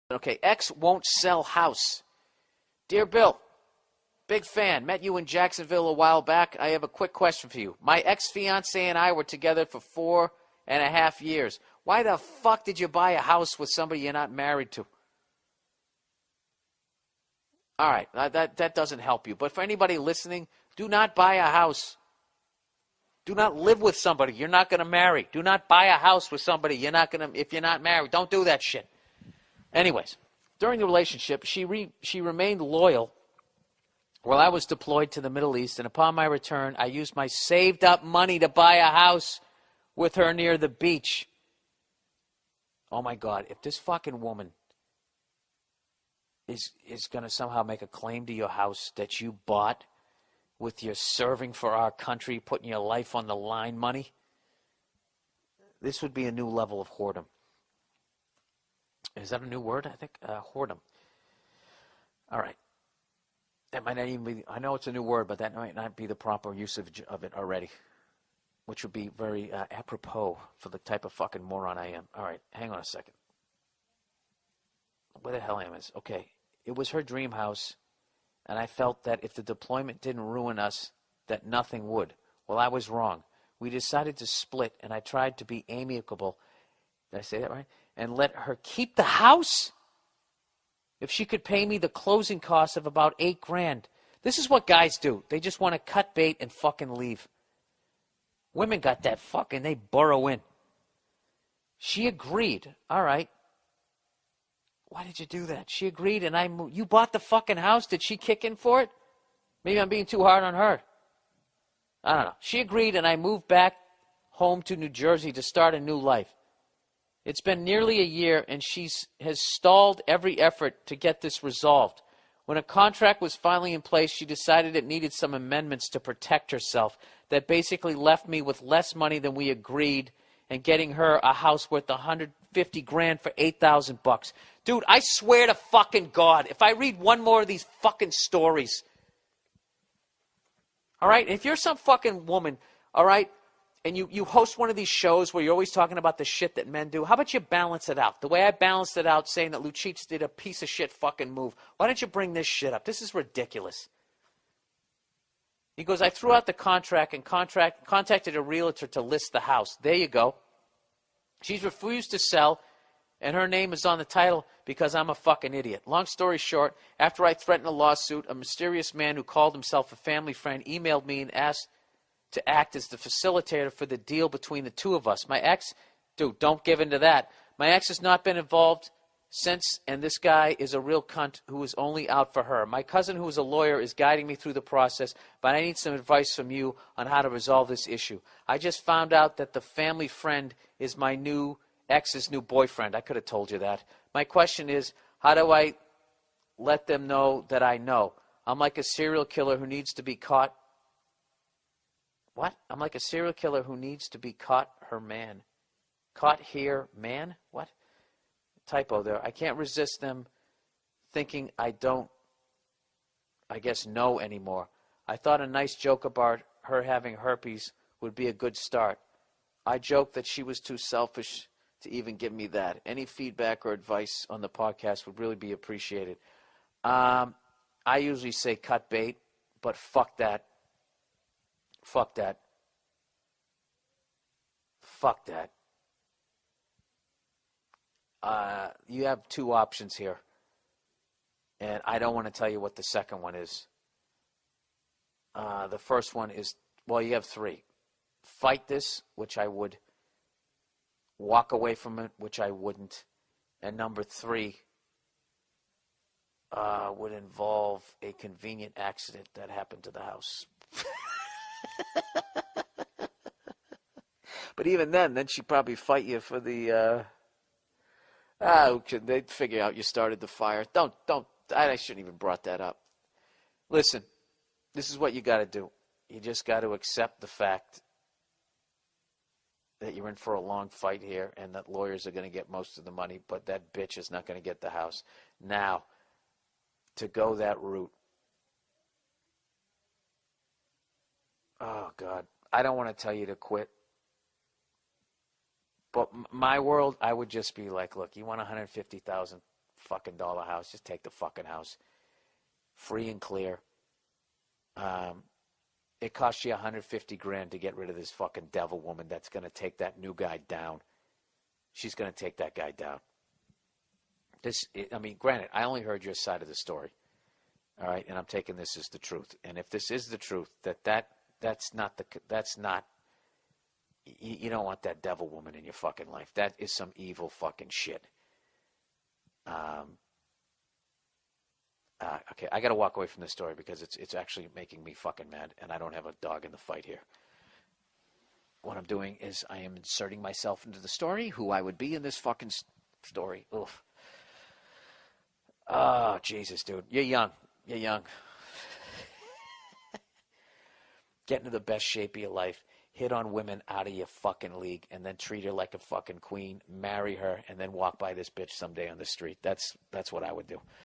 Okay, X won't sell house. Dear Bill, big fan. Met you in Jacksonville a while back. I have a quick question for you. My ex-fiance and I were together for 4.5 years. Why the fuck did you buy a house with somebody you're not married to? All right, that doesn't help you. But for anybody listening, do not buy a house. Do not live with somebody you're not going to marry. Do not buy a house with somebody you're not going to, if you're not married. Don't do that shit. Anyways, during the relationship, she remained loyal while I was deployed to the Middle East, and upon my return, I used my saved up money to buy a house with her near the beach. Oh my God, if this fucking woman is going to somehow make a claim to your house that you bought with your serving for our country, putting your life on the line money, this would be a new level of whoredom. Is that a new word? I think whoredom. All right. That might not even be, I know it's a new word, but that might not be the proper usage of it already, which would be very apropos for the type of fucking moron I am. All right, hang on a second. Where the hell am I? Okay, it was her dream house, and I felt that if the deployment didn't ruin us, that nothing would. Well, I was wrong. We decided to split, and I tried to be amicable. Did I say that right? And let her keep the house if she could pay me the closing costs of about $8,000. This is what guys do. They just want to cut bait and fucking leave. Women got that fucking, they burrow in. She agreed. All right. Why did you do that? She agreed, and I moved. You bought the fucking house. Did she kick in for it? Maybe I'm being too hard on her. I don't know. She agreed, and I moved back home to New Jersey to start a new life. It's been nearly a year, and she has stalled every effort to get this resolved. When a contract was finally in place, she decided it needed some amendments to protect herself that basically left me with less money than we agreed and getting her a house worth $150,000 for $8,000. Dude, I swear to fucking God, if I read one more of these fucking stories, all right, if you're some fucking woman, all right, and you host one of these shows where you're always talking about the shit that men do, how about you balance it out? The way I balanced it out saying that Lucic did a piece of shit fucking move. Why don't you bring this shit up? This is ridiculous. He goes, I threw out the contract and contacted a realtor to list the house. There you go. She's refused to sell, and her name is on the title because I'm a fucking idiot. Long story short, after I threatened a lawsuit, a mysterious man who called himself a family friend emailed me and asked to act as the facilitator for the deal between the two of us. My ex, dude, don't give in to that. My ex has not been involved since, and this guy is a real cunt who is only out for her. My cousin, who is a lawyer, is guiding me through the process, but I need some advice from you on how to resolve this issue. I just found out that the family friend is my new ex's new boyfriend. I could have told you that. My question is, how do I let them know that I know? I'm like a serial killer who needs to be caught. What? I'm like a serial killer who needs to be caught her man. Caught here, man? What? Typo there. I can't resist them thinking I don't, I guess, know anymore. I thought a nice joke about her having herpes would be a good start. I joked that she was too selfish to even give me that. Any feedback or advice on the podcast would really be appreciated. I usually say cut bait, but fuck that. Fuck that. Fuck that. You have two options here. And I don't want to tell you what the second one is. The first one is, well, you have three. Fight this, which I would. Walk away from it, which I wouldn't. And number three would involve a convenient accident that happened to the house. But even then she'd probably fight you for the, they'd figure out you started the fire. I shouldn't even brought that up. Listen, this is what you got to do. You just got to accept the fact that you're in for a long fight here and that lawyers are going to get most of the money, but that bitch is not going to get the house. Now, to go that route, oh, God, I don't want to tell you to quit. But my world, I would just be like, look, you want $150,000, fucking dollar house. Just take the fucking house. Free and clear. It costs you $150,000 to get rid of this fucking devil woman that's going to take that new guy down. She's going to take that guy down. Granted, I only heard your side of the story. All right, and I'm taking this as the truth. And if this is the truth, that's not, you don't want that devil woman in your fucking life. That is some evil fucking shit. Okay, I got to walk away from this story because it's actually making me fucking mad, and I don't have a dog in the fight here. What I'm doing is I am inserting myself into the story, who I would be in this fucking story. Oof. Oh, Jesus, dude. You're young. You're young. Get into the best shape of your life. Hit on women out of your fucking league, and then treat her like a fucking queen. Marry her, and then walk by this bitch someday on the street. That's what I would do.